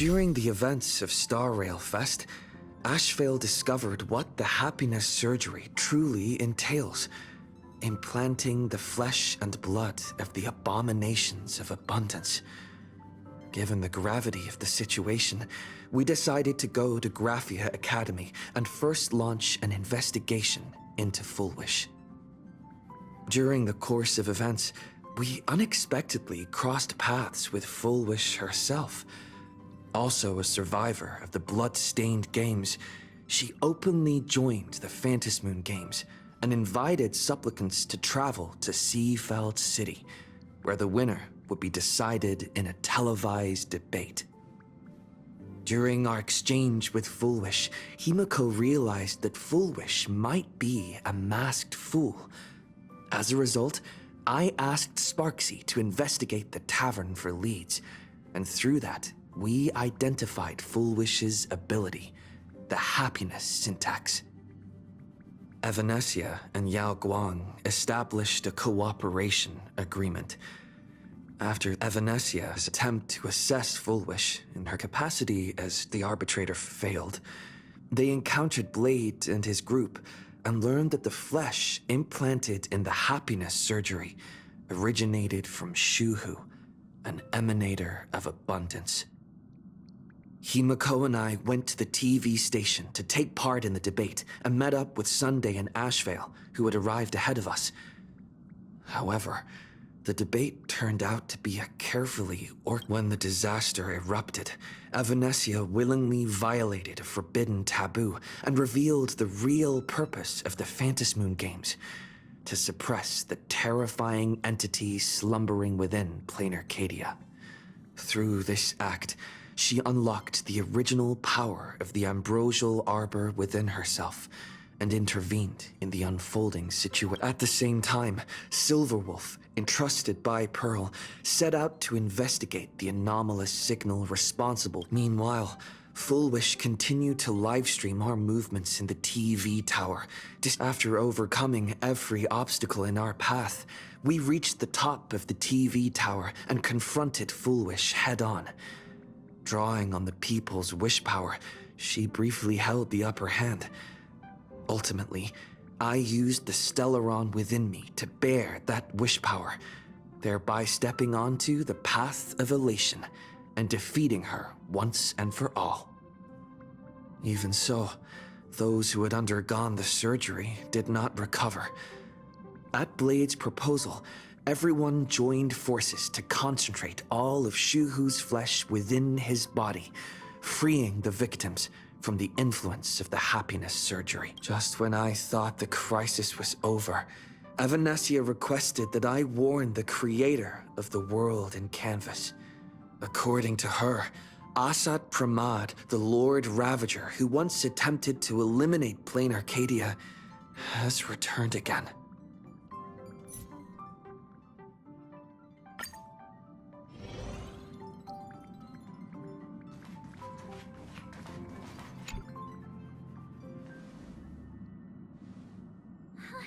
During the events of Starrail Fest, Ashvale discovered what the happiness surgery truly entails: implanting the flesh and blood of the abominations of abundance. Given the gravity of the situation, we decided to go to Graphia Academy and first launch an investigation into Fullwish. During the course of events, we unexpectedly crossed paths with Fullwish herself. Also a survivor of the blood-stained games, she openly joined the Phantasmoon Games and invited supplicants to travel to Seafeld City, where the winner would be decided in a televised debate. During our exchange with Fullwish, Himiko realized that Fullwish might be a masked fool. As a result, I asked Sparksy to investigate the tavern for leads, and through that, we identified Fullwish's ability, the happiness syntax. Evanesia and Yao Guang established a cooperation agreement. After Evanesia's attempt to assess Fullwish in her capacity as the arbitrator failed, they encountered Blade and his group and learned that the flesh implanted in the happiness surgery originated from Shuhu, an emanator of abundance. Himiko and I went to the TV station to take part in the debate and met up with Sunday and Ashvale, who had arrived ahead of us. However, the debate turned out to be a carefully when the disaster erupted, Evanesia willingly violated a forbidden taboo and revealed the real purpose of the Phantasmoon Games: to suppress the terrifying entity slumbering within Plain Arcadia. Through this act, she unlocked the original power of the ambrosial arbor within herself and intervened in the unfolding situation. At the same time, Silverwolf, entrusted by Pearl, set out to investigate the anomalous signal responsible. Meanwhile, Fullwish continued to livestream our movements in the TV tower. Just after overcoming every obstacle in our path, we reached the top of the TV tower and confronted Fullwish head-on. Drawing on the people's wish power, she briefly held the upper hand. Ultimately, I used the Stellaron within me to bear that wish power, thereby stepping onto the path of elation and defeating her once and for all. Even so, those who had undergone the surgery did not recover. At Blade's proposal, everyone joined forces to concentrate all of Shuhu's flesh within his body, freeing the victims from the influence of the happiness surgery. Just when I thought the crisis was over, Evanesia requested that I warn the creator of the world in canvas. According to her, Asat Pramad, the Lord Ravager who once attempted to eliminate Plain Arcadia, has returned again.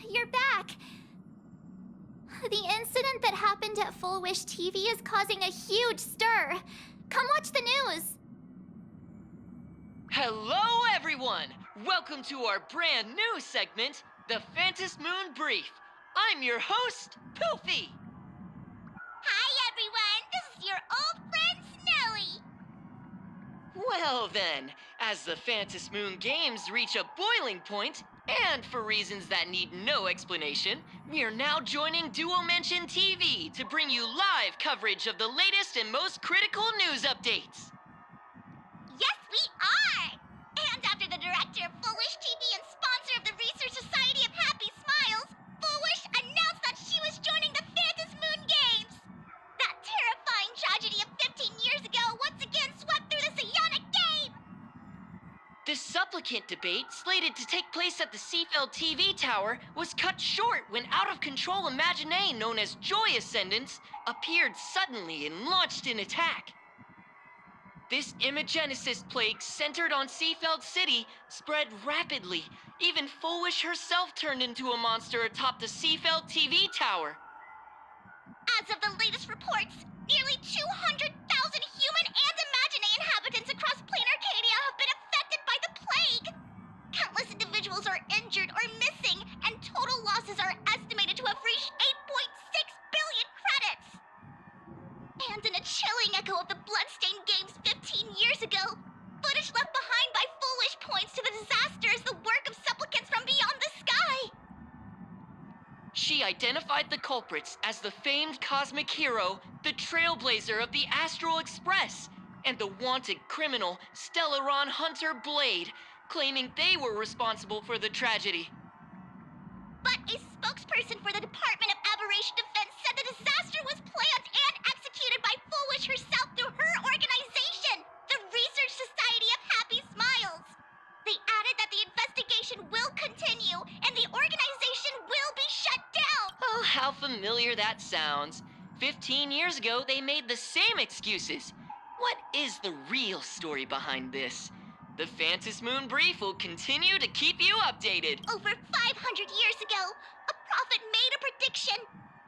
You're back! The incident that happened at Fullwish TV is causing a huge stir. Come watch the news! Hello, everyone! Welcome to our brand new segment, the Phantasmoon Brief. I'm your host, Poofy! Hi, everyone! This is your old friend, Snowy! Well then, as the Phantasmoon Games reach a boiling point, and for reasons that need no explanation, we are now joining Duo Mention TV to bring you live coverage of the latest and most critical news updates. Yes, we are! And after the director of Foolish TV and sponsor of the Research Society of Happy Smiles, Foolish announced that she was joining the Phantasmoon Games! That terrifying tragedy of 15 years ago once again swept through the psionic game! The supplicant debate, slated to take place at the Seafeld TV tower, was cut short when out-of-control Imagine known as Joy Ascendants appeared suddenly and launched an attack. This Imagenesis plague centered on Seafeld City spread rapidly. Even Fullwish herself turned into a monster atop the Seafeld TV tower. As of the latest reports, nearly 200,000 human and Imagine inhabitants individuals are injured or missing, and total losses are estimated to have reached 8.6 billion credits. And in a chilling echo of the bloodstained games 15 years ago, footage left behind by Foolish points to the disaster as the work of supplicants from beyond the sky. She identified the culprits as the famed cosmic hero, the trailblazer of the Astral Express, and the wanted criminal, Stellaron Hunter Blade, claiming they were responsible for the tragedy. But a spokesperson for the Department of Aberration Defense said the disaster was planned and executed by Foolish herself through her organization, the Research Society of Happy Smiles. They added that the investigation will continue and the organization will be shut down. Oh, how familiar that sounds. 15 years ago, they made the same excuses. What is the real story behind this? The Phantom Moon Brief will continue to keep you updated. Over 500 years ago, a prophet made a prediction.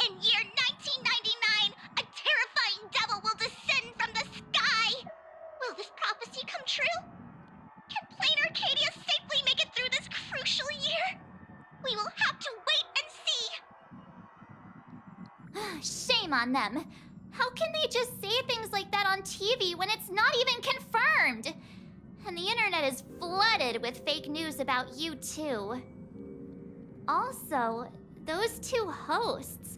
In year 1999, a terrifying devil will descend from the sky. Will this prophecy come true? Can Plain Arcadia safely make it through this crucial year? We will have to wait and see. Shame on them. How can they just say things like that on TV when it's not even confirmed? And the internet is flooded with fake news about you too. Also, those two hosts,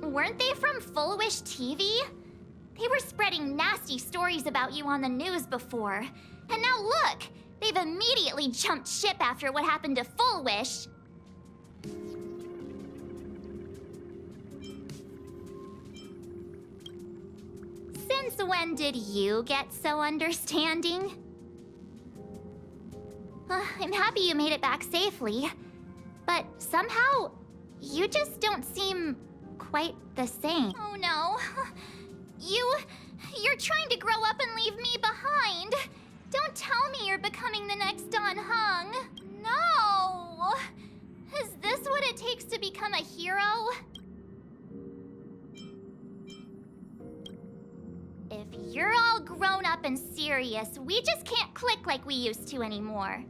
weren't they from Full Wish TV? They were spreading nasty stories about you on the news before. And now look, they've immediately jumped ship after what happened to Full Wish. Since when did you get so understanding? I'm happy you made it back safely. But somehow, you just don't seem quite the same. Oh no. You're trying to grow up and leave me behind. Don't tell me you're becoming the next Don Hung. No! Is this what it takes to become a hero? If you're all grown up and serious, we just can't click like we used to anymore.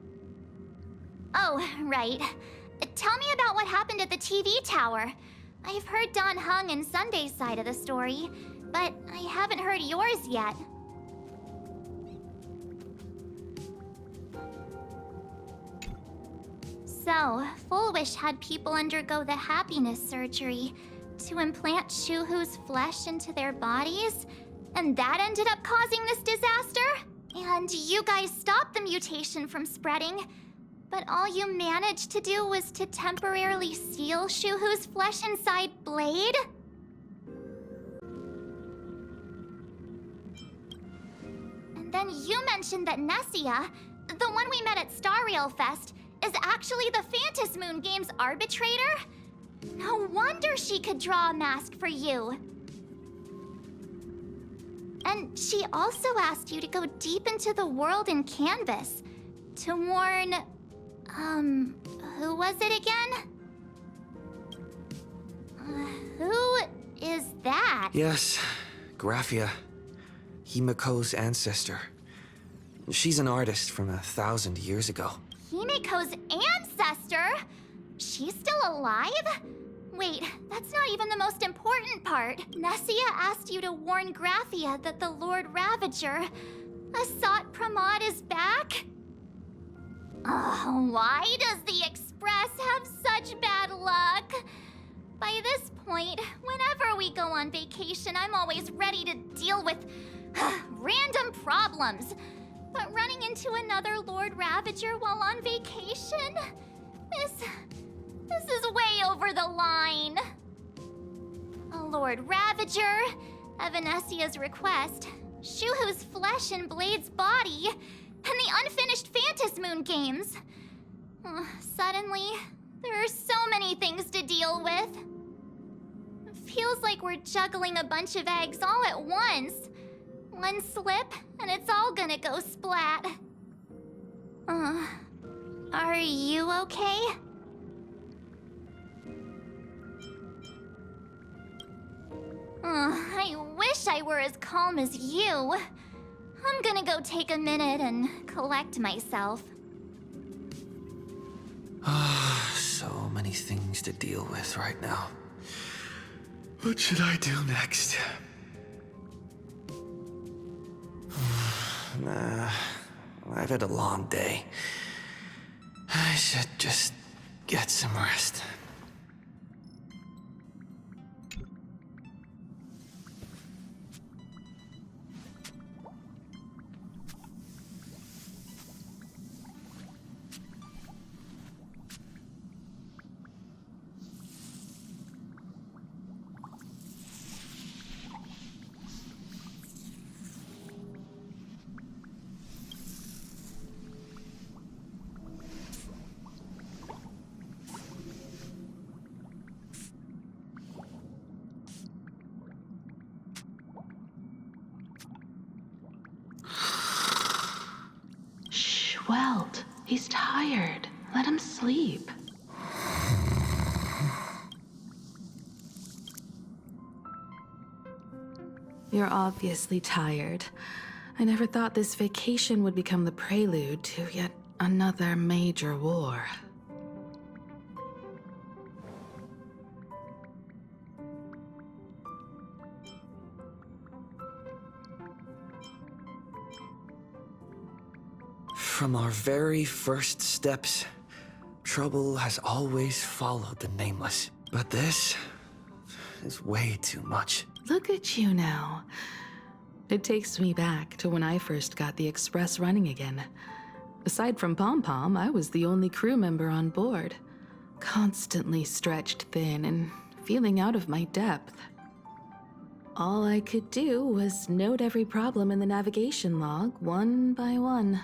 Oh, right. Tell me about what happened at the TV tower. I've heard Don Hung and Sunday's side of the story, but I haven't heard yours yet. So, Full Wish had people undergo the happiness surgery to implant Shuhu's flesh into their bodies, and that ended up causing this disaster? And you guys stopped the mutation from spreading, but all you managed to do was to temporarily seal Shuhu's flesh inside Blade? And then you mentioned that Nessia, the one we met at Starrail Fest, is actually the Phantom Moon Games arbitrator? No wonder she could draw a mask for you. And she also asked you to go deep into the world in Canvas to warn... who was it again? Who is that? Yes, Graphia, Himiko's ancestor. She's an artist from 1,000 years ago. Himiko's ancestor? She's still alive? Wait, that's not even the most important part. Nessia asked you to warn Graphia that the Lord Ravager, Asat Pramod, is back? Why does the Express have such bad luck? By this point, whenever we go on vacation, I'm always ready to deal with random problems. But running into another Lord Ravager while on vacation? This is way over the line. A Lord Ravager, Evanesia's request, Shuhu's flesh and Blade's body, and the unfinished Phantom Moon Games. Suddenly, there are so many things to deal with. It feels like we're juggling a bunch of eggs all at once. One slip, and it's all gonna go splat. Are you okay? I wish I were as calm as you. I'm gonna go take a minute and collect myself. many things to deal with right now. What should I do next? Nah, I've had a long day. I should just get some rest. Welt, he's tired. Let him sleep. You're obviously tired. I never thought this vacation would become the prelude to yet another major war. From our very first steps, trouble has always followed the Nameless. But this is way too much. Look at you now. It takes me back to when I first got the Express running again. Aside from Pom Pom, I was the only crew member on board, constantly stretched thin and feeling out of my depth. All I could do was note every problem in the navigation log, one by one.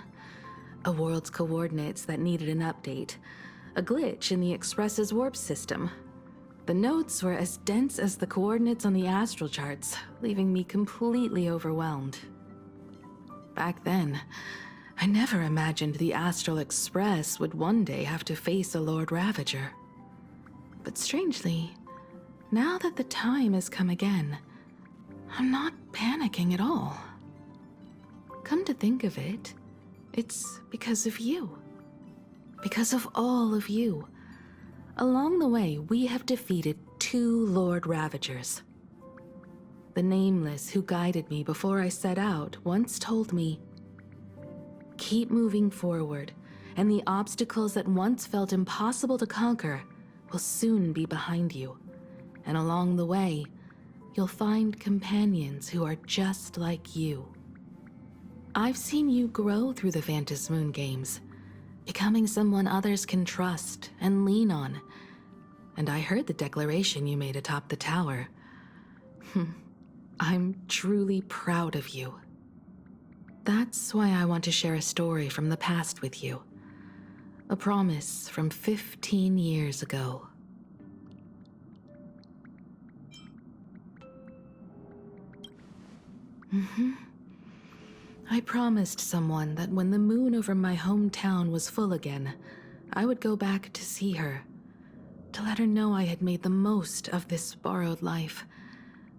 A world's coordinates that needed an update, a glitch in the Express's warp system. The notes were as dense as the coordinates on the astral charts, leaving me completely overwhelmed. Back then, I never imagined the Astral Express would one day have to face a Lord Ravager. But strangely, now that the time has come again, I'm not panicking at all. Come to think of it, it's because of you. Because of all of you. Along the way, we have defeated 2 Lord Ravagers. The Nameless who guided me before I set out once told me, "Keep moving forward, and the obstacles that once felt impossible to conquer will soon be behind you. And along the way, you'll find companions who are just like you." I've seen you grow through the Phantasmoon games, becoming someone others can trust and lean on. And I heard the declaration you made atop the tower. I'm truly proud of you. That's why I want to share a story from the past with you. A promise from 15 years ago. I promised someone that when the moon over my hometown was full again, I would go back to see her, to let her know I had made the most of this borrowed life,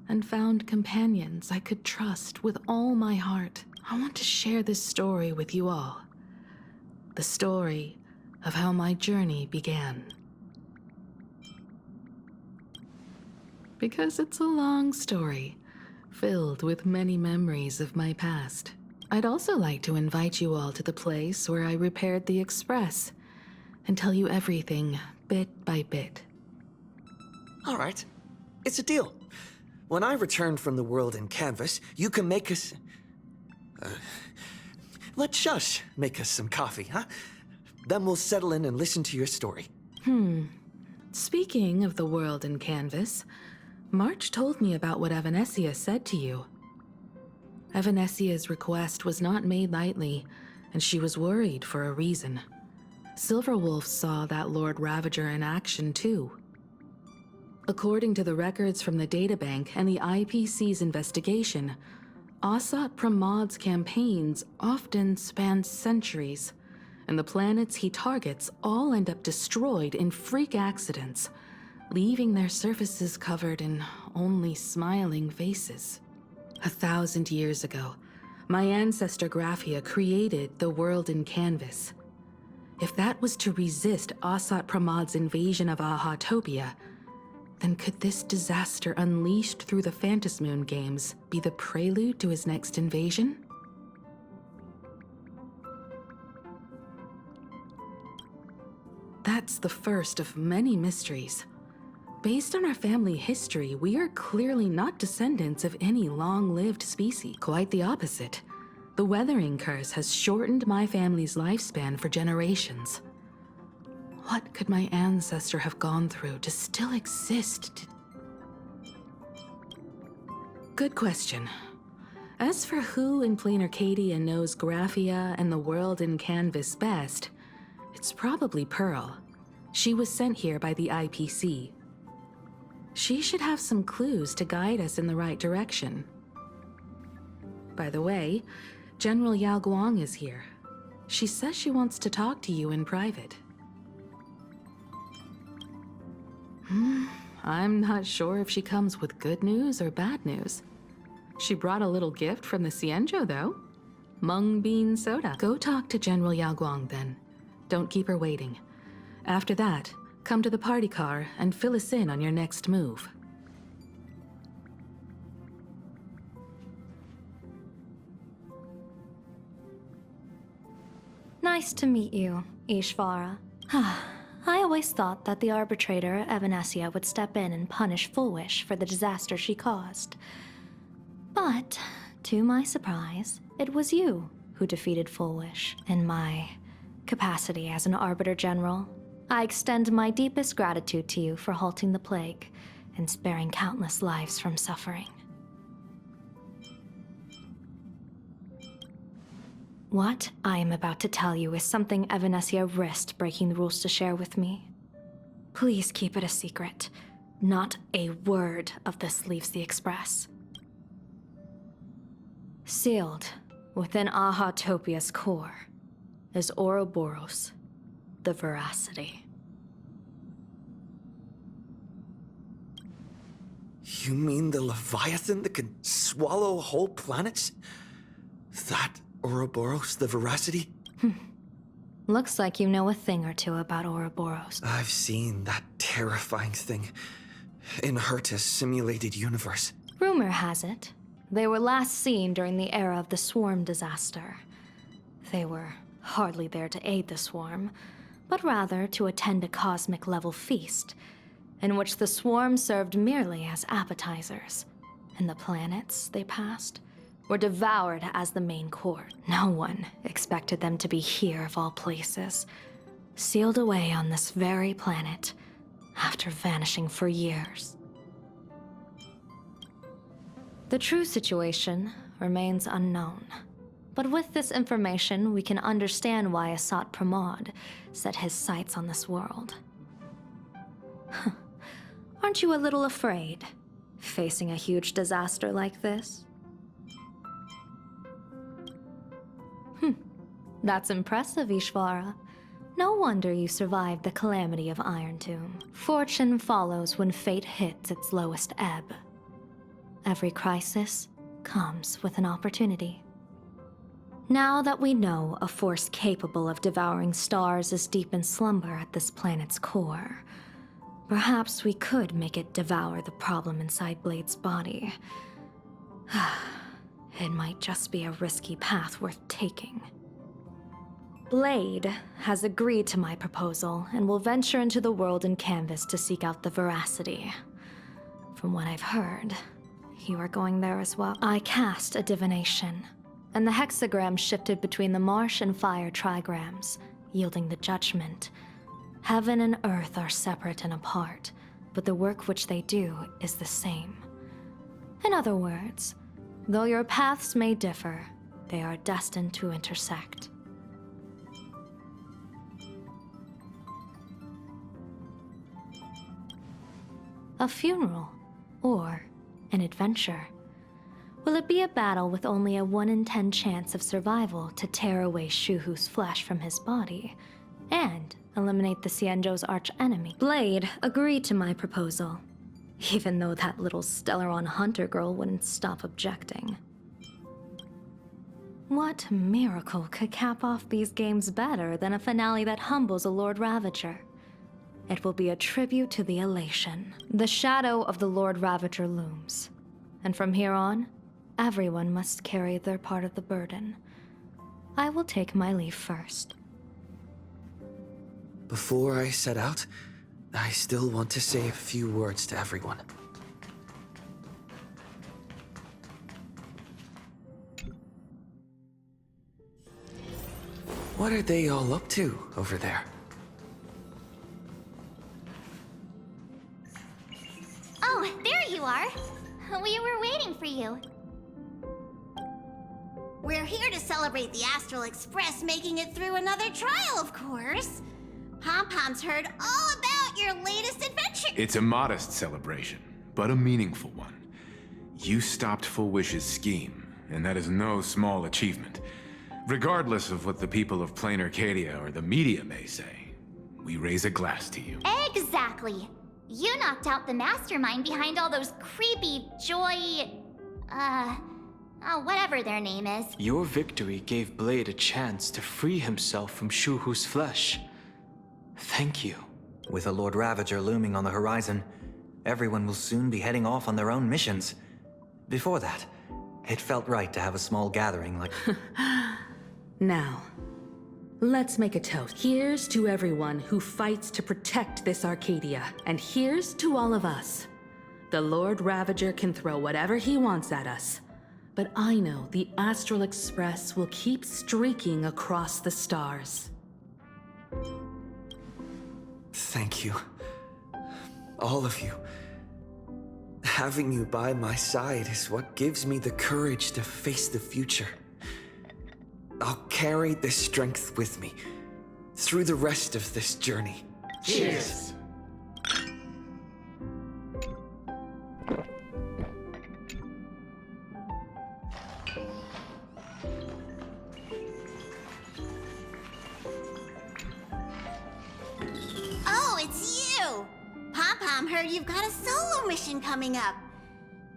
and found companions I could trust with all my heart. I want to share this story with you all. The story of how my journey began. Because it's a long story, filled with many memories of my past. I'd also like to invite you all to the place where I repaired the Express and tell you everything bit by bit. All right, it's a deal. When I return from the world in canvas, you can make us... let Shush make us some coffee, huh? Then we'll settle in and listen to your story. Speaking of the world in canvas, March told me about what Evanesia said to you. Evanesia's request was not made lightly, and she was worried for a reason. Silverwolf saw that Lord Ravager in action too. According to the records from the databank and the IPC's investigation, Asat Pramod's campaigns often span centuries, and the planets he targets all end up destroyed in freak accidents, leaving their surfaces covered in only smiling faces. 1,000 years ago, my ancestor Graphia created the world in canvas. If that was to resist Asat Pramod's invasion of Ahatopia, then could this disaster unleashed through the Phantasmoon games be the prelude to his next invasion? That's the first of many mysteries. Based on our family history, we are clearly not descendants of any long-lived species. Quite the opposite. The weathering curse has shortened my family's lifespan for generations. What could my ancestor have gone through to still exist? Good question. As for who in plain Arcadia knows Graphia and the world in Canvas best, it's probably Pearl. She was sent here by the IPC. She should have some clues to guide us in the right direction. By the way, General Yao Guang is here. She says she wants to talk to you in private. I'm not sure if she comes with good news or bad news. She brought a little gift from the Cienjo, though. Mung bean soda. Go talk to General Yao Guang, then. Don't keep her waiting. After that, come to the party car and fill us in on your next move. Nice to meet you, Ishvara. I always thought that the arbitrator, Evanesia, would step in and punish Fullwish for the disaster she caused. But, to my surprise, it was you who defeated Fullwish. In my capacity as an Arbiter General, I extend my deepest gratitude to you for halting the plague and sparing countless lives from suffering. What I am about to tell you is something Evanesia risked breaking the rules to share with me. Please keep it a secret. Not a word of this leaves the Express. Sealed within Ahatopia's core is Ouroboros, the Veracity. You mean the Leviathan that can swallow whole planets? That Ouroboros, the Veracity? Looks like you know a thing or two about Ouroboros. I've seen that terrifying thing in Herta's simulated universe. Rumor has it, they were last seen during the era of the Swarm disaster. They were hardly there to aid the Swarm, but rather to attend a cosmic-level feast, in which the Swarm served merely as appetizers, and the planets they passed were devoured as the main course. No one expected them to be here of all places, sealed away on this very planet, after vanishing for years. The true situation remains unknown, but with this information, we can understand why Asat Pramod set his sights on this world. Aren't you a little afraid, facing a huge disaster like this? That's impressive, Ishvara. No wonder you survived the calamity of Iron Tomb. Fortune follows when fate hits its lowest ebb. Every crisis comes with an opportunity. Now that we know a force capable of devouring stars is deep in slumber at this planet's core, perhaps we could make it devour the problem inside Blade's body. It might just be a risky path worth taking. Blade has agreed to my proposal and will venture into the world in Canvas to seek out the Veracity. From what I've heard, you are going there as well. I cast a divination, and the hexagram shifted between the marsh and fire trigrams, yielding the judgment. Heaven and earth are separate and apart, but the work which they do is the same. In other words, though your paths may differ, they are destined to intersect. A funeral, or an adventure. Will it be a battle with only a 1 in 10 chance of survival to tear away Shuhu's flesh from his body, and eliminate the Cienjo's arch-enemy? Blade agreed to my proposal, even though that little Stellaron hunter girl wouldn't stop objecting. What miracle could cap off these games better than a finale that humbles a Lord Ravager? It will be a tribute to the elation. The shadow of the Lord Ravager looms. And from here on, everyone must carry their part of the burden. I will take my leave first. Before I set out, I still want to say a few words to everyone. What are they all up to over there? Oh, there you are. We were waiting for you. We're here to celebrate the Astral Express making it through another trial, of course. Pom-Pom's heard all about your latest adventure. It's a modest celebration, but a meaningful one. You stopped Full Wish's scheme, and that is no small achievement. Regardless of what the people of Plain Arcadia or the media may say, we raise a glass to you. Exactly. You knocked out the mastermind behind all those creepy whatever their name is. Your victory gave Blade a chance to free himself from Shuhu's flesh. Thank you. With a Lord Ravager looming on the horizon, everyone will soon be heading off on their own missions. Before that, it felt right to have a small gathering like... Now, let's make a toast. Here's to everyone who fights to protect this Arcadia. And here's to all of us. The Lord Ravager can throw whatever he wants at us. But I know the Astral Express will keep streaking across the stars. Thank you. All of you. Having you by my side is what gives me the courage to face the future. I'll carry this strength with me through the rest of this journey. Cheers! Oh, it's you! Pom-Pom heard you've got a solo mission coming up.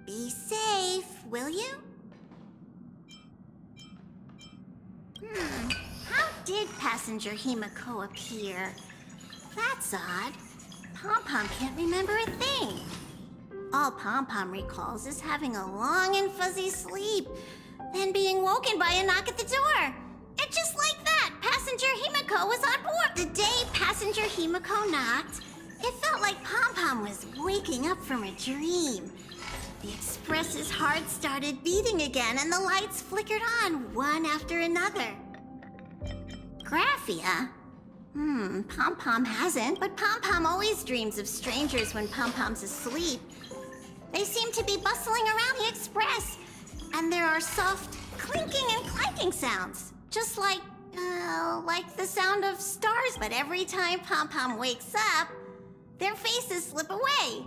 Be safe, will you? How did Passenger Himiko appear? That's odd. Pom-Pom can't remember a thing. All Pom-Pom recalls is having a long and fuzzy sleep, then being woken by a knock at the door. And just like that, Passenger Himiko was on board. The day Passenger Himiko knocked, it felt like Pom-Pom was waking up from a dream. The Express's heart started beating again, and the lights flickered on, one after another. Graphia? Pom-Pom hasn't, but Pom-Pom always dreams of strangers when Pom-Pom's asleep. They seem to be bustling around the Express, and there are soft clinking and clanking sounds, just like the sound of stars. But every time Pom-Pom wakes up, their faces slip away.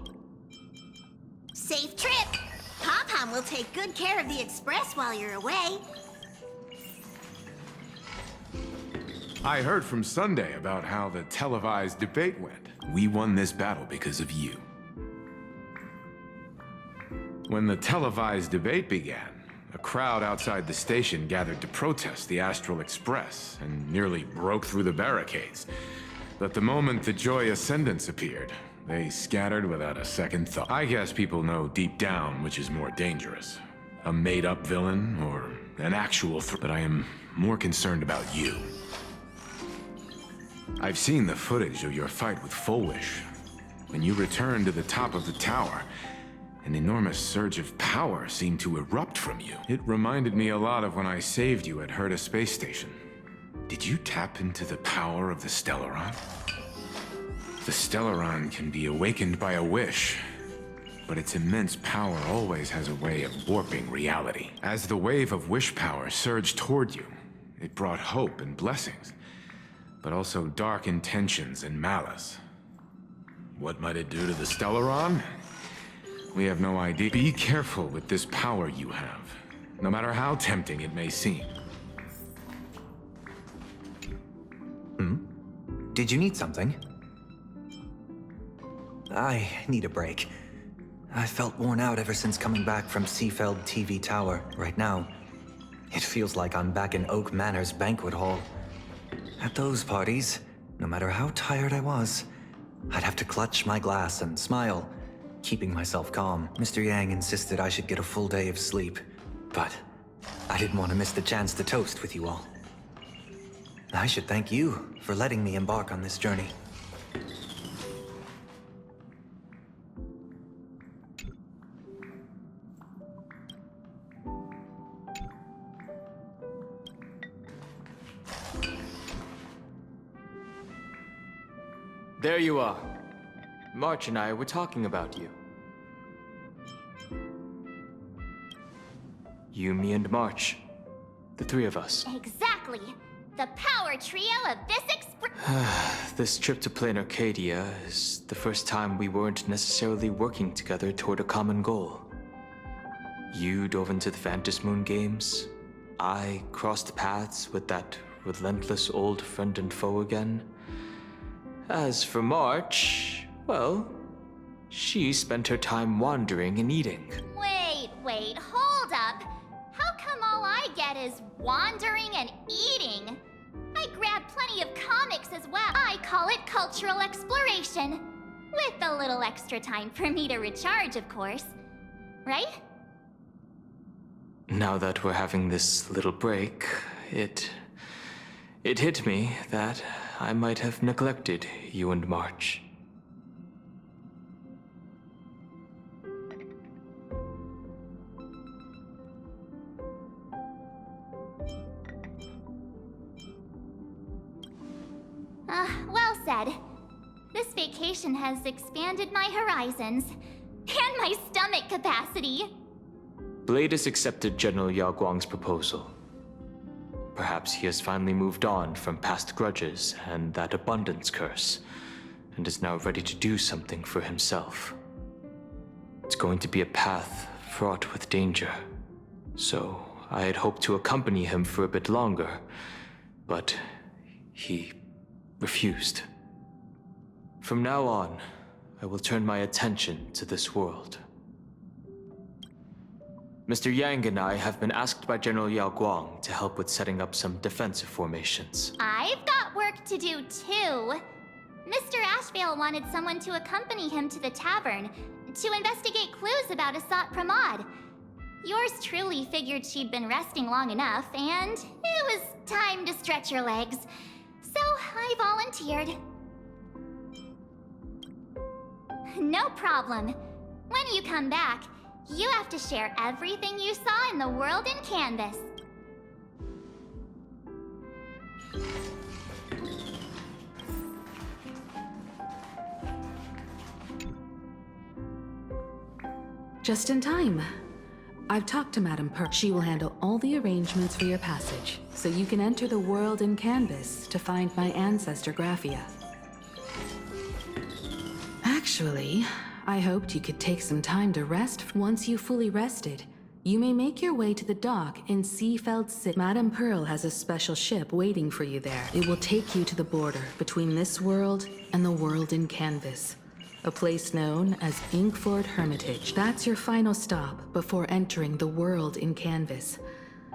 Safe trip! Pom-Pom will take good care of the Express while you're away. I heard from Sunday about how the televised debate went. We won this battle because of you. When the televised debate began, a crowd outside the station gathered to protest the Astral Express and nearly broke through the barricades. But the moment the Joy Ascendants appeared, they scattered without a second thought. I guess people know deep down which is more dangerous. A made-up villain or an actual threat. But I am more concerned about you. I've seen the footage of your fight with Full Wish. When you returned to the top of the tower, an enormous surge of power seemed to erupt from you. It reminded me a lot of when I saved you at Herta Space Station. Did you tap into the power of the Stellaron? The Stellaron can be awakened by a wish, but its immense power always has a way of warping reality. As the wave of wish power surged toward you, it brought hope and blessings, but also dark intentions and malice. What might it do to the Stellaron? We have no idea. Be careful with this power you have, no matter how tempting it may seem. Did you need something? I need a break. I felt worn out ever since coming back from Seafeld TV Tower. Right now, It feels like I'm back in Oak Manor's banquet hall. At those parties, no matter how tired I was, I'd have to clutch my glass and smile, keeping myself calm. Mr. Yang insisted I should get a full day of sleep, but I didn't want to miss the chance to toast with you all. I should thank you for letting me embark on this journey. There you are. March and I were talking about you. You, me, and March. The three of us. Exactly. The power trio of this This trip to Plain Arcadia is the first time we weren't necessarily working together toward a common goal. You dove into the Phantom Moon games. I crossed paths with that relentless old friend and foe again. As for March, well, she spent her time wandering and eating. Wait, hold up. How come all I get is wandering and eating? I grab plenty of comics as well. I call it cultural exploration. With a little extra time for me to recharge, of course. Right? Now that we're having this little break, it hit me that I might have neglected you and March. Well said. This vacation has expanded my horizons. And my stomach capacity. Blade has accepted General Yao Guang's proposal. Perhaps he has finally moved on from past grudges and that abundance curse, and is now ready to do something for himself. It's going to be a path fraught with danger, so I had hoped to accompany him for a bit longer, but he refused. From now on, I will turn my attention to this world. Mr. Yang and I have been asked by General Yao Guang to help with setting up some defensive formations. I've got work to do too. Mr. Ashvale wanted someone to accompany him to the tavern to investigate clues about Asat Pramod. Yours truly figured she'd been resting long enough, and it was time to stretch her legs. So I volunteered. No problem. When you come back, you have to share everything you saw in the world in Canvas. Just in time. I've talked to Madame Pearl. She will handle all the arrangements for your passage, so you can enter the world in Canvas to find my ancestor Graphia. Actually, I hoped you could take some time to rest. Once you've fully rested, you may make your way to the dock in Seafeld City. Madame Pearl has a special ship waiting for you there. It will take you to the border between this world and the world in Canvas, a place known as Inkford Hermitage. That's your final stop before entering the world in Canvas,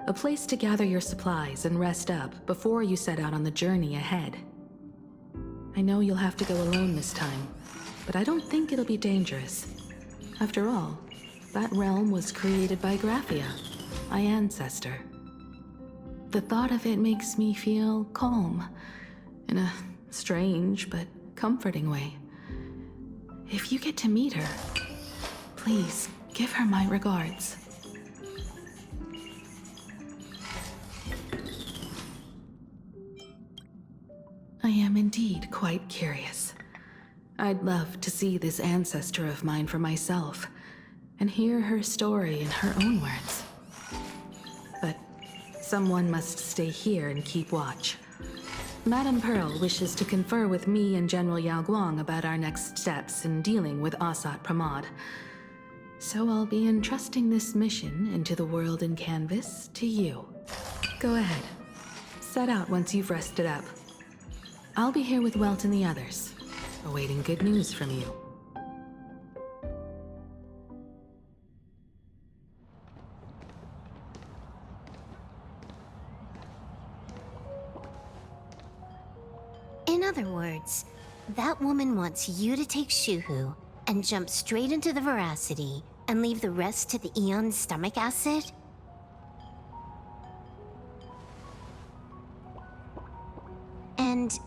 a place to gather your supplies and rest up before you set out on the journey ahead. I know you'll have to go alone this time, but I don't think it'll be dangerous. After all, that realm was created by Graphia, my ancestor. The thought of it makes me feel calm, in a strange but comforting way. If you get to meet her, please give her my regards. I am indeed quite curious. I'd love to see this ancestor of mine for myself, and hear her story in her own words. But someone must stay here and keep watch. Madame Pearl wishes to confer with me and General Yao Guang about our next steps in dealing with Asat Pramod. So I'll be entrusting this mission into the world in Canvas to you. Go ahead. Set out once you've rested up. I'll be here with Welt and the others, awaiting good news from you. In other words, that woman wants you to take Shuhu and jump straight into the Veracity and leave the rest to the Eon's stomach acid? And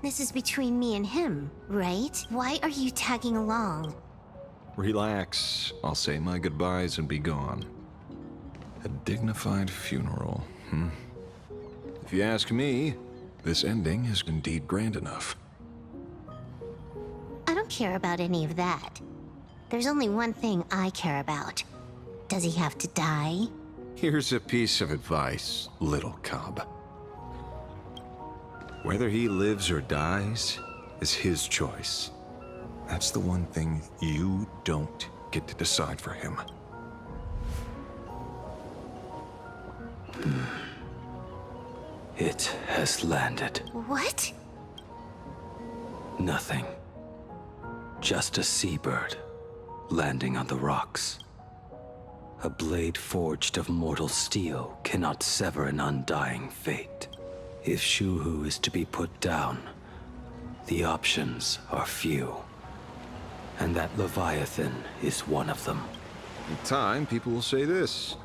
this is between me and him, right? Why are you tagging along? Relax. I'll say my goodbyes and be gone. A dignified funeral, If you ask me, this ending is indeed grand enough. I don't care about any of that. There's only one thing I care about. Does he have to die? Here's a piece of advice, little cub. Whether he lives or dies is his choice. That's the one thing you don't get to decide for him. It has landed. What? Nothing. Just a seabird landing on the rocks. A blade forged of mortal steel cannot sever an undying fate. If Shuhu is to be put down, the options are few. And that Leviathan is one of them. In time, people will say this.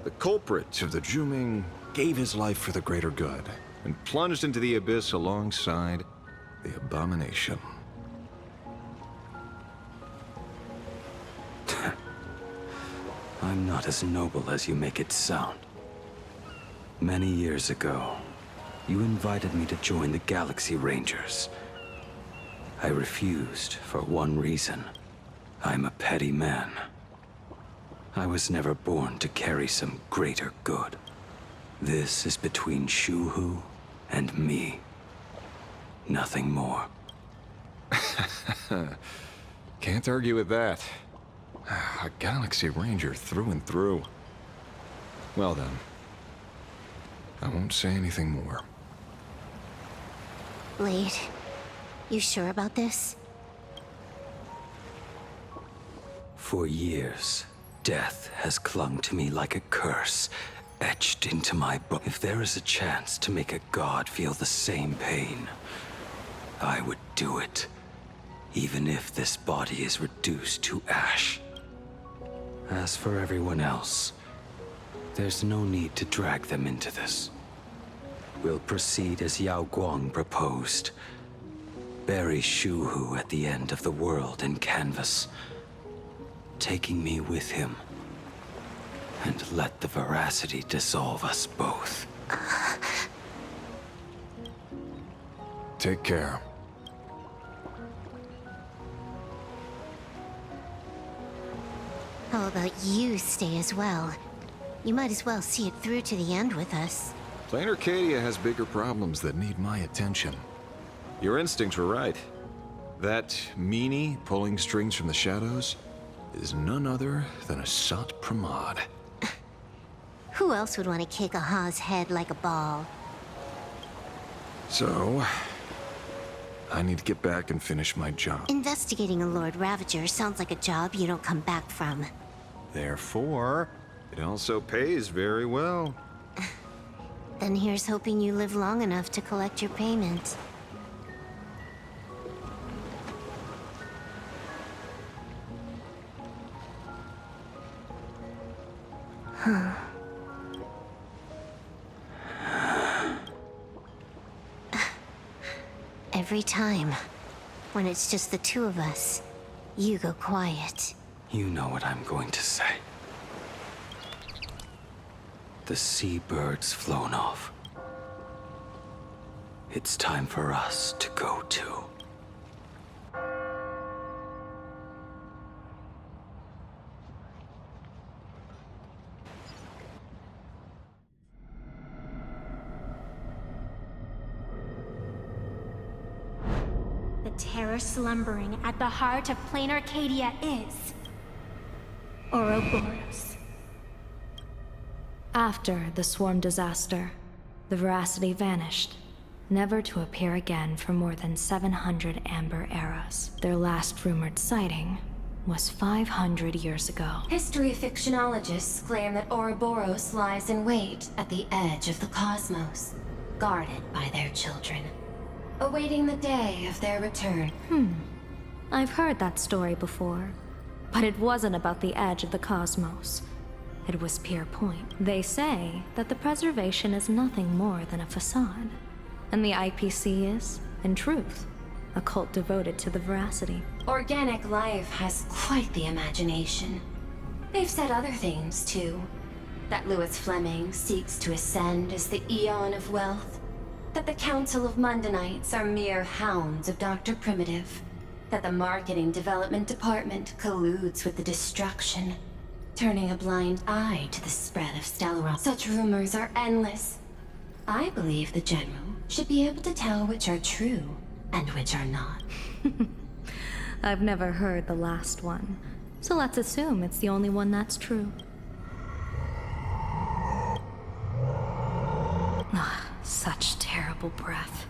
The culprit of the Juming gave his life for the greater good and plunged into the abyss alongside the abomination. I'm not as noble as you make it sound. Many years ago, you invited me to join the Galaxy Rangers. I refused for one reason. I'm a petty man. I was never born to carry some greater good. This is between Shuhu and me. Nothing more. Can't argue with that. A Galaxy Ranger through and through. Well then, I won't say anything more. Blade, you sure about this? For years, death has clung to me like a curse, etched into my bones. If there is a chance to make a god feel the same pain, I would do it, even if this body is reduced to ash. As for everyone else, there's no need to drag them into this. We'll proceed as Yao Guang proposed. Bury Shuhu at the end of the world in canvas, taking me with him. And let the Veracity dissolve us both. Take care. How about you stay as well? You might as well see it through to the end with us. Plain Arcadia has bigger problems that need my attention. Your instincts were right. That meanie pulling strings from the shadows is none other than a Sat Pramod. Who else would want to kick a Ha's head like a ball? So, I need to get back and finish my job. Investigating a Lord Ravager sounds like a job you don't come back from. Therefore, it also pays very well. Then here's hoping you live long enough to collect your payment. Huh. Every time, when it's just the two of us, you go quiet. You know what I'm going to say. The seabird's flown off. It's time for us to go too. The terror slumbering at the heart of Plain Arcadia is Ouroboros. After the swarm disaster, the Veracity vanished, never to appear again for more than 700 Amber eras. Their last rumored sighting was 500 years ago. History fictionologists claim that Ouroboros lies in wait at the edge of the cosmos, guarded by their children. awaiting the day of their return. I've heard that story before, but it wasn't about the edge of the cosmos. It was Pier Point. They say that the preservation is nothing more than a facade, and the IPC is, in truth, a cult devoted to the veracity. Organic life has quite the imagination. They've said other things, too. That Louis Fleming seeks to ascend as the Eon of Wealth. That the Council of Mundanites are mere hounds of Dr. Primitive. That the Marketing Development Department colludes with the destruction, turning a blind eye to the spread of Stellaron. Such rumors are endless. I believe the General should be able to tell which are true and which are not. I've never heard the last one, so let's assume it's the only one that's true. Such terrible breath.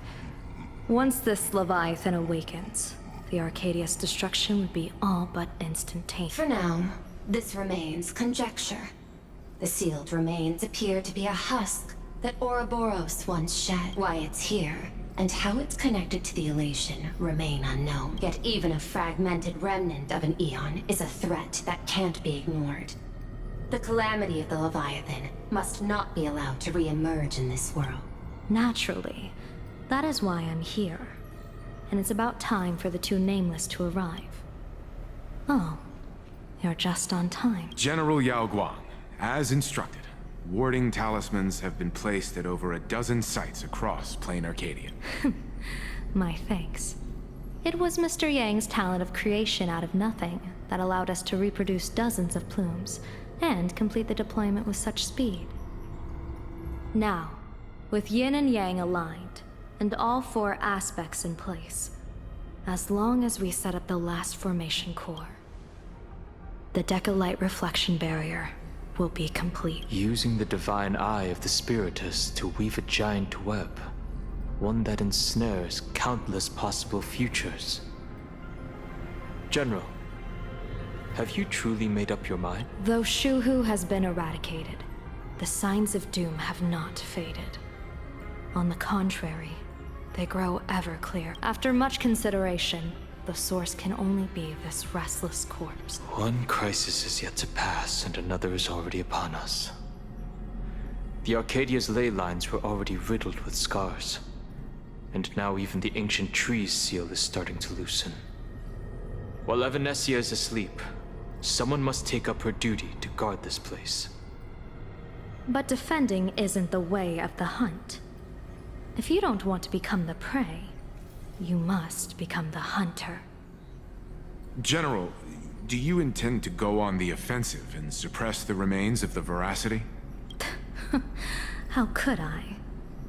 Once this Leviathan awakens, the Arcadia's destruction would be all but instantaneous. For now, this remains conjecture. The sealed remains appear to be a husk that Ouroboros once shed. Why it's here, and how it's connected to the elation, remain unknown. Yet even a fragmented remnant of an Eon is a threat that can't be ignored. The calamity of the Leviathan must not be allowed to re-emerge in this world. Naturally. That is why I'm here. And it's about time for the two Nameless to arrive. Oh, you're just on time. General Yao Guang, as instructed, warding talismans have been placed at over a dozen sites across Plain Arcadia. My thanks. It was Mr. Yang's talent of creation out of nothing that allowed us to reproduce dozens of plumes and complete the deployment with such speed. Now, with Yin and Yang aligned, and all four aspects in place, as long as we set up the last formation core, the Decalight reflection barrier will be complete. Using the divine eye of the Spiritus to weave a giant web, one that ensnares countless possible futures. General, have you truly made up your mind? Though Shuhu has been eradicated, the signs of doom have not faded. On the contrary, they grow ever clearer. After much consideration, the source can only be this restless corpse. One crisis is yet to pass, and another is already upon us. The Arcadia's ley lines were already riddled with scars, and now even the ancient tree's seal is starting to loosen. While Evanesia is asleep, someone must take up her duty to guard this place. But defending isn't the way of the hunt. If you don't want to become the prey, you must become the hunter. General, do you intend to go on the offensive and suppress the remains of the veracity? How could I?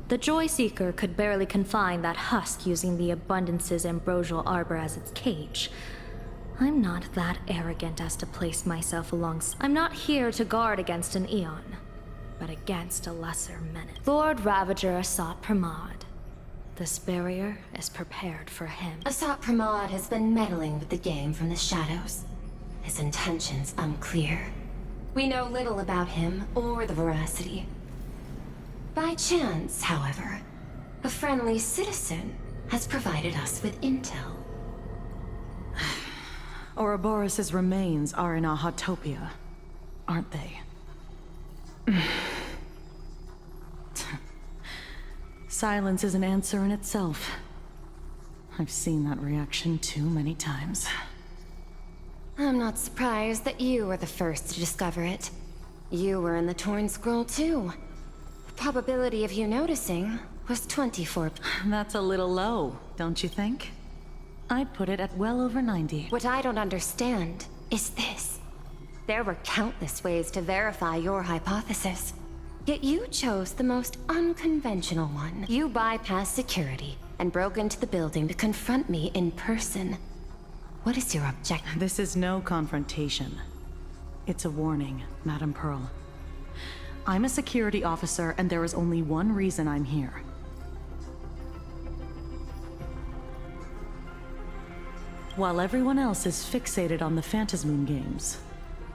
The Joy Seeker could barely confine that husk using the Abundance's ambrosial arbor as its cage. I'm not that arrogant as to place myself alongside. I'm not here to guard against an Eon, but against a lesser menace. Lord Ravager Asat Pramod. This barrier is prepared for him. Asat Pramod has been meddling with the game from the shadows. His intentions unclear. We know little about him or the veracity. By chance, however, a friendly citizen has provided us with intel. Ouroboros' remains are in Ahatopia, aren't they? Silence is an answer in itself. I've seen that reaction too many times. I'm not surprised that you were the first to discover it. You were in the Torn Scroll too. The probability of you noticing was 24. That's a little low, don't you think? I'd put it at well over 90. What I don't understand is this. There were countless ways to verify your hypothesis. Yet you chose the most unconventional one. You bypassed security and broke into the building to confront me in person. What is your objective? This is no confrontation. It's a warning, Madame Pearl. I'm a security officer, and there is only one reason I'm here. While everyone else is fixated on the Phantasmoon games,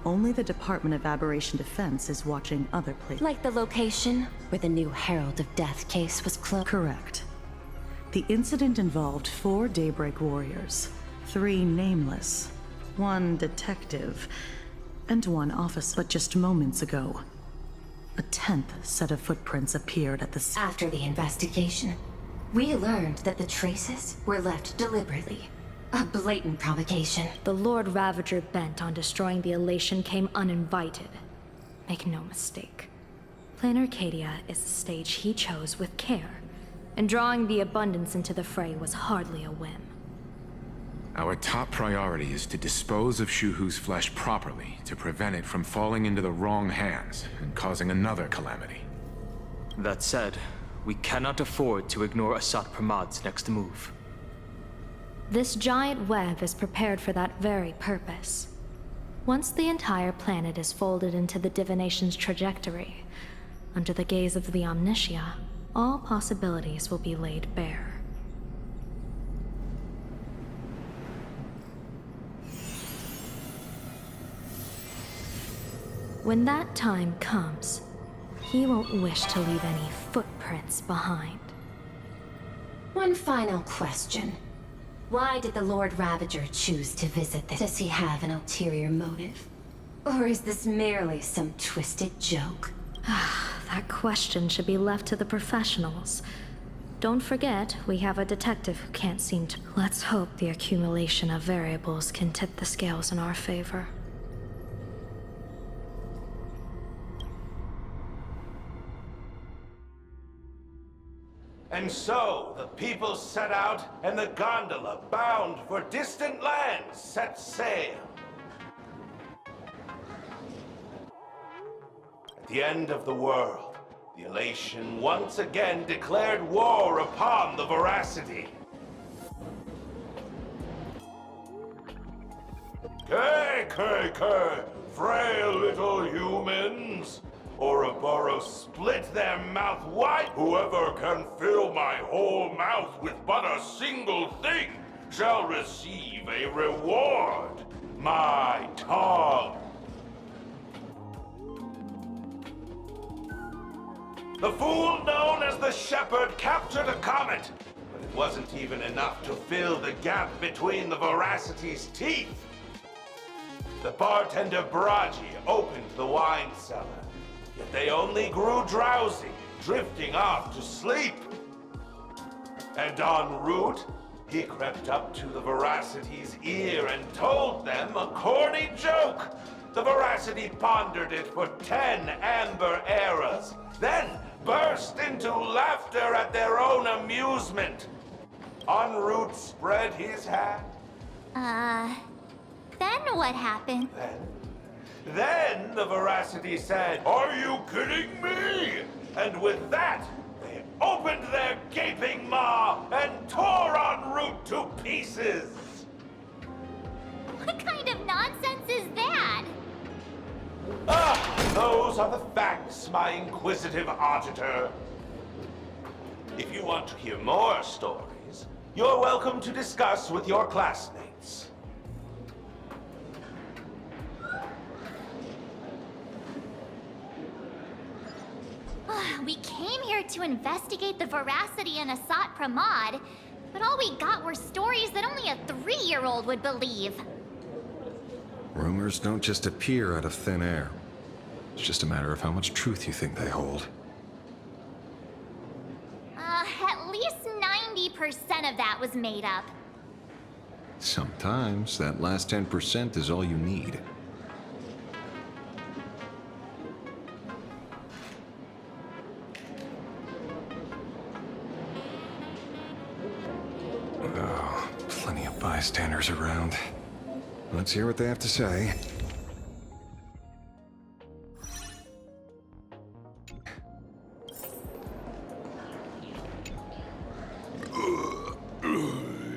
only the Department of Aberration Defense is watching other places. Like the location where the new Herald of Death case was closed? Correct. The incident involved 4 Daybreak warriors, 3 nameless, 1 detective, and 1 officer. But just moments ago, a 10th set of footprints appeared at the scene. After the investigation, we learned that the traces were left deliberately. A blatant provocation. The Lord Ravager bent on destroying the Elation came uninvited. Make no mistake. Planar Arcadia is the stage he chose with care, and drawing the Abundance into the fray was hardly a whim. Our top priority is to dispose of Shuhu's flesh properly to prevent it from falling into the wrong hands and causing another calamity. That said, we cannot afford to ignore Asat Pramad's next move. This giant web is prepared for that very purpose. Once the entire planet is folded into the divination's trajectory, under the gaze of the Omnitia, all possibilities will be laid bare. When that time comes, he won't wish to leave any footprints behind. One final question. Why did the Lord Ravager choose to visit this? Does he have an ulterior motive? Or is this merely some twisted joke? That question should be left to the professionals. Don't forget, we have a detective who can't seem to... Let's hope the accumulation of variables can tip the scales in our favor. And so, the people set out, and the gondola, bound for distant lands, set sail. At the end of the world, the Elation once again declared war upon the Veracity. K, frail little humans! Ouroboros split their mouth wide. Whoever can fill my whole mouth with but a single thing shall receive a reward. My tongue. The fool known as the Shepherd captured a comet, but it wasn't even enough to fill the gap between the Veracity's teeth. The bartender Braji opened the wine cellar. Yet they only grew drowsy, drifting off to sleep. And en route, he crept up to the Veracity's ear and told them a corny joke. The Veracity pondered it for 10 amber eras, then burst into laughter at their own amusement. En route spread his hand. Then what happened? Then the Veracity said, "Are you kidding me?" And with that, they opened their gaping maw and tore en route to pieces. What kind of nonsense is that? Those are the facts, my inquisitive auditor. If you want to hear more stories, you're welcome to discuss with your classmates. We came here to investigate the Veracity and Asat Pramod, but all we got were stories that only a 3-year-old would believe. Rumors don't just appear out of thin air. It's just a matter of how much truth you think they hold. At least 90% of that was made up. Sometimes that last 10% is all you need. Oh, plenty of bystanders around. Let's hear what they have to say.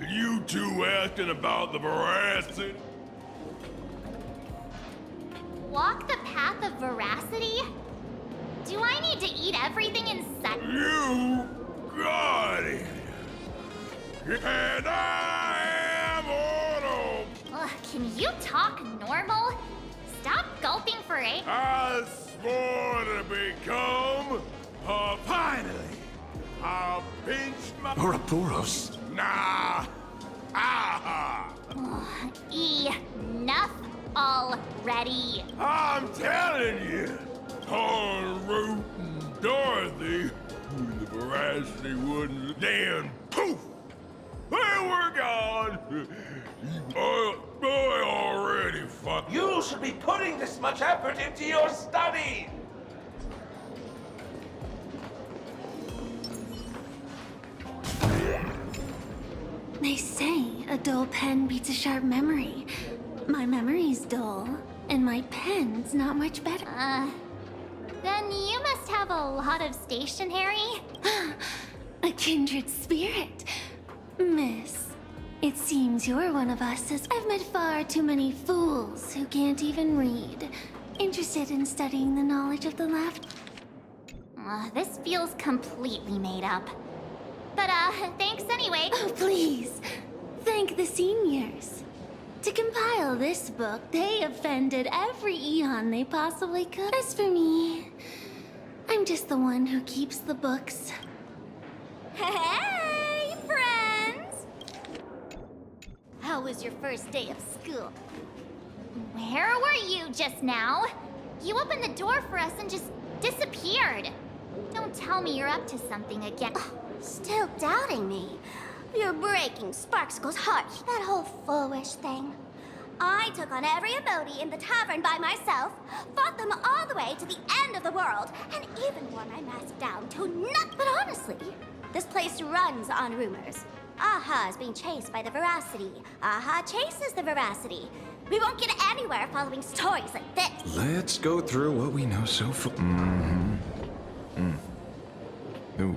You two asking about the Veracity? Walk the path of Veracity? Do I need to eat everything in sight? You got it! And I am Autumn! Ugh, can you talk normal? Stop gulping for air. I swore to become, finally, I pinched my Ouroboros? Nah. Ah. Enough already. I'm telling you, Paul, Root, and Dorothy, the Veracity wouldn't. Then poof, there we're gone. I already fucked. You should be putting this much effort into your study. They say a dull pen beats a sharp memory. My memory's dull, and my pen's not much better. Then you must have a lot of stationery. A kindred spirit. Miss, it seems you're one of us, as I've met far too many fools who can't even read. Interested in studying the knowledge of the left? This feels completely made up. But, thanks anyway. Oh, please. Thank the seniors. To compile this book, they offended every Eon they possibly could. As for me, I'm just the one who keeps the books. Hey, friends! How was your first day of school? Where were you just now? You opened the door for us and just disappeared. Don't tell me you're up to something again. Still doubting me? You're breaking Sparkskull's heart. That whole foolish thing. I took on every emoji in the tavern by myself, fought them all the way to the end of the world, and even wore my mask down to nothing. But honestly, this place runs on rumors. Aha is being chased by the Veracity. Aha chases the Veracity. We won't get anywhere following stories like this. Let's go through what we know so far. Ooh.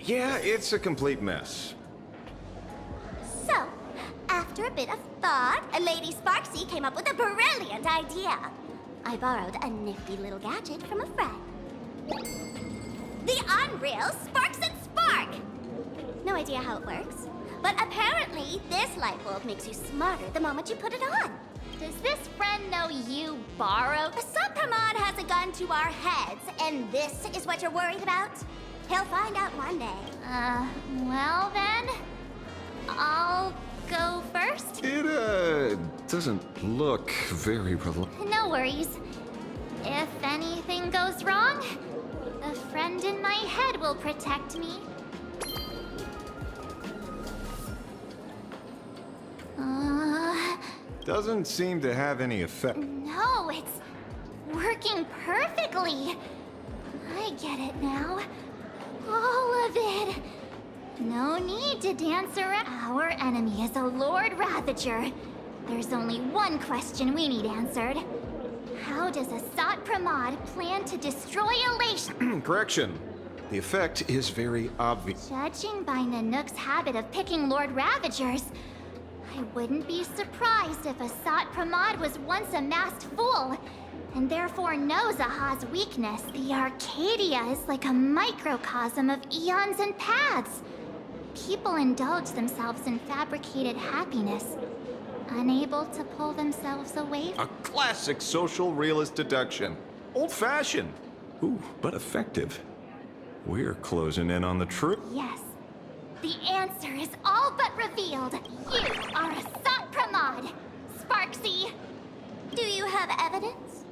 Yeah, it's a complete mess. So, after a bit of thought, Lady Sparksy came up with a brilliant idea. I borrowed a nifty little gadget from a friend. The Unreal Sparks and Spark! No idea how it works, but apparently this light bulb makes you smarter the moment you put it on. Does this friend know you borrowed? Supramon has a gun to our heads, and this is what you're worried about? He'll find out one day. Well then, I'll go first. It, doesn't look very No worries. If anything goes wrong, the friend in my head will protect me. Doesn't seem to have any effect. No, it's working perfectly. I get it now. All of it. No need to dance around. Our enemy is a Lord Ravager. There's only one question we need answered. How does Asat Pramod plan to destroy Elation? Correction. The effect is very obvious. Judging by Nanook's habit of picking Lord Ravagers, I wouldn't be surprised if Asat Pramod was once a masked fool, and therefore knows Aha's weakness. The Arcadia is like a microcosm of eons and paths. People indulge themselves in fabricated happiness, unable to pull themselves away A classic social realist deduction. Old-fashioned. Ooh, but effective. We're closing in on the truth. Yes. The answer is all but revealed. You are Asat Pramod, Sparksy. Do you have evidence?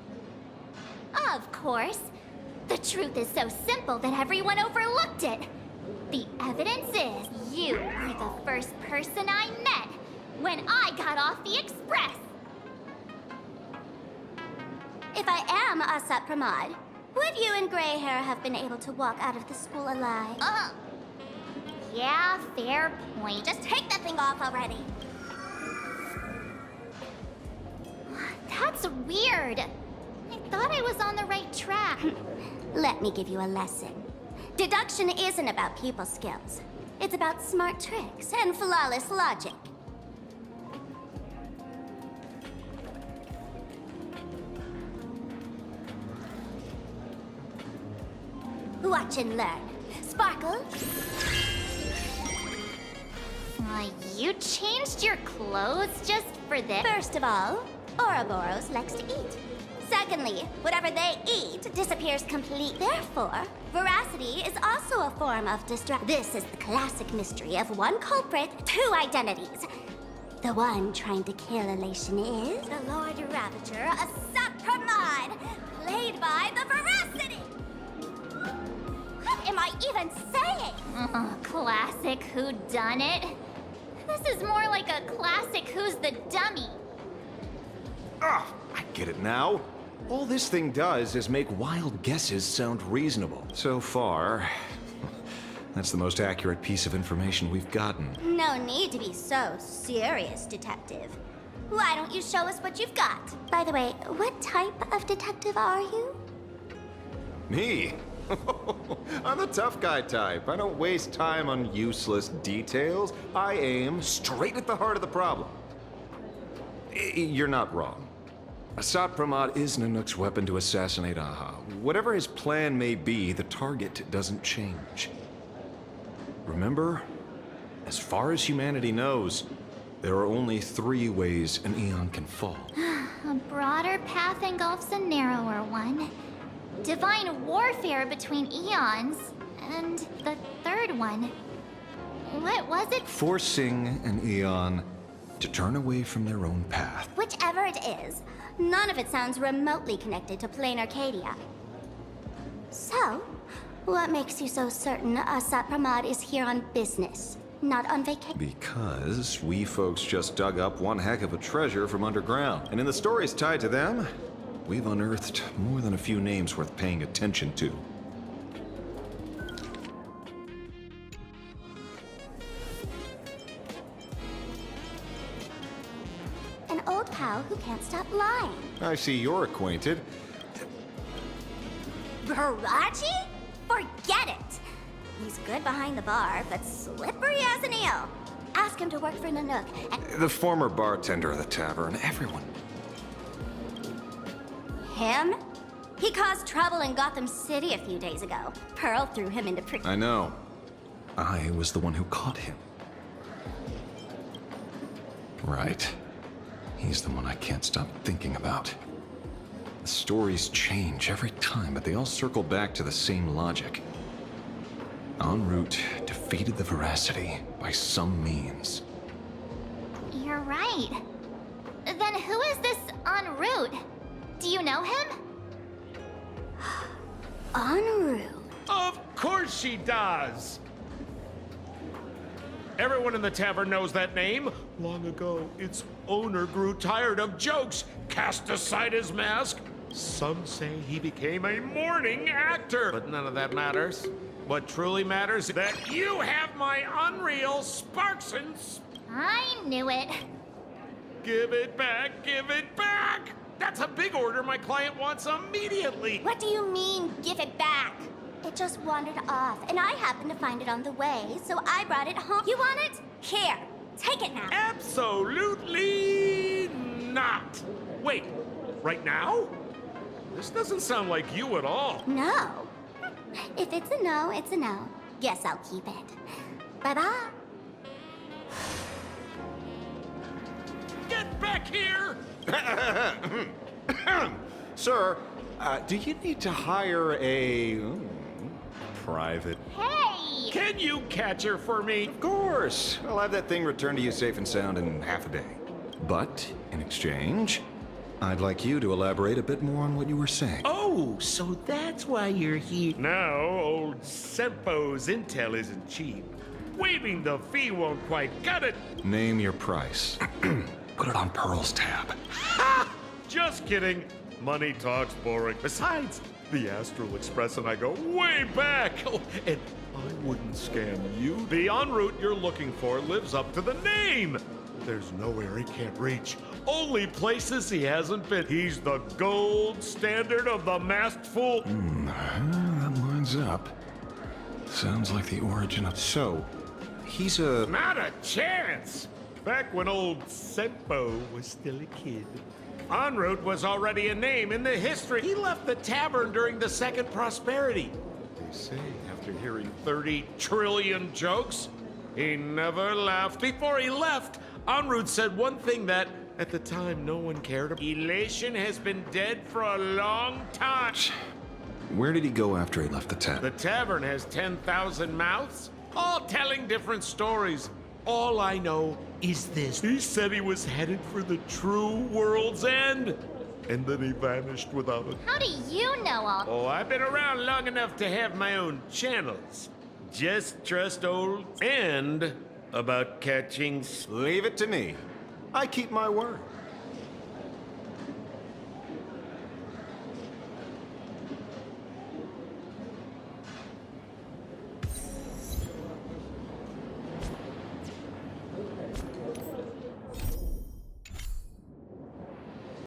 Of course. The truth is so simple that everyone overlooked it. The evidence is you were the first person I met when I got off the express. If I am Asat Pramod, would you and Grey Hair have been able to walk out of the school alive? Yeah, fair point. Just take that thing off already. That's weird. I thought I was on the right track. Let me give you a lesson. Deduction isn't about pupil skills. It's about smart tricks and flawless logic. Watch and learn. Sparkle. You changed your clothes just for this? First of all, Ouroboros likes to eat. Secondly, whatever they eat disappears completely. Therefore, veracity is also a form of distraction. This is the classic mystery of one culprit, two identities. The one trying to kill Elation is the Lord Ravager, a Sapramod, played by the Veracity. What am I even saying? Classic whodunit. This is more like a classic Who's the Dummy. Ah, I get it now. All this thing does is make wild guesses sound reasonable. So far, that's the most accurate piece of information we've gotten. No need to be so serious, Detective. Why don't you show us what you've got? By the way, what type of detective are you? Me? I'm the tough guy type. I don't waste time on useless details. I aim straight at the heart of the problem. You're not wrong. Assad Pramod is Nanook's weapon to assassinate Aha. Whatever his plan may be, the target doesn't change. Remember, as far as humanity knows, there are only 3 ways an Eon can fall. A broader path engulfs a narrower one. Divine warfare between eons. And the third one. What was it? Forcing an Eon to turn away from their own path. Whichever it is, none of it sounds remotely connected to plain Arcadia. So, what makes you so certain Assad Pramod is here on business, not on vacation? Because we folks just dug up one heck of a treasure from underground. And in the stories tied to them, we've unearthed more than a few names worth paying attention to. An old pal who can't stop lying. I see you're acquainted. Barachi? Forget it! He's good behind the bar, but slippery as an eel. Ask him to work for Nanook, and The former bartender of the tavern, everyone. him? He caused trouble in Gotham City a few days ago. Pearl threw him into prison. I know. I was the one who caught him. Right. He's the one I can't stop thinking about. The stories change every time, but they all circle back to the same logic. En route defeated the Veracity by some means. You're right. Then who is this en route? Do you know him? En route? Of course she does! Everyone in the tavern knows that name. Long ago, its owner grew tired of jokes, cast aside his mask. Some say he became a mourning actor. But none of that matters. What truly matters is that you have my unreal Sparks and... I knew it. Give it back, give it back! That's a big order my client wants immediately. What do you mean, give it back? It just wandered off, and I happened to find it on the way, so I brought it home. You want it? Here, take it now. Absolutely not. Wait, right now? This doesn't sound like you at all. No. If it's a no, it's a no. Guess I'll keep it. Bye-bye. Get back here! Sir, do you need to hire a... private... Hey! Can you catch her for me? Of course! I'll have that thing returned to you safe and sound in half a day. But, in exchange, I'd like you to elaborate a bit more on what you were saying. Oh, so that's why you're here. Now, old Sempo's intel isn't cheap. Waiving the fee won't quite cut it. Name your price. Put it on Pearl's tab. Ha! Just kidding. Money talks boring. Besides, the Astral Express and I go way back. Oh, and I wouldn't scam you. The en route you're looking for lives up to the name. There's nowhere he can't reach. Only places he hasn't been. He's the gold standard of the masked fool. That lines up. Sounds like the origin of... So, he's a... Not a chance. Back when old Sempo was still a kid. En route was already a name in the history. He left the tavern during the Second Prosperity. They say after hearing 30 trillion jokes, he never laughed. Before he left, En route said one thing that At the time, no one cared. Elation has been dead for a long time. Where did he go after he left the tent? The tavern has 10,000 mouths, all telling different stories. All I know is this. He said he was headed for the true world's end, and then he vanished without it. How do you know all? Oh, I've been around long enough to have my own channels. Just trust old and about catching. Leave it to me. I keep my word.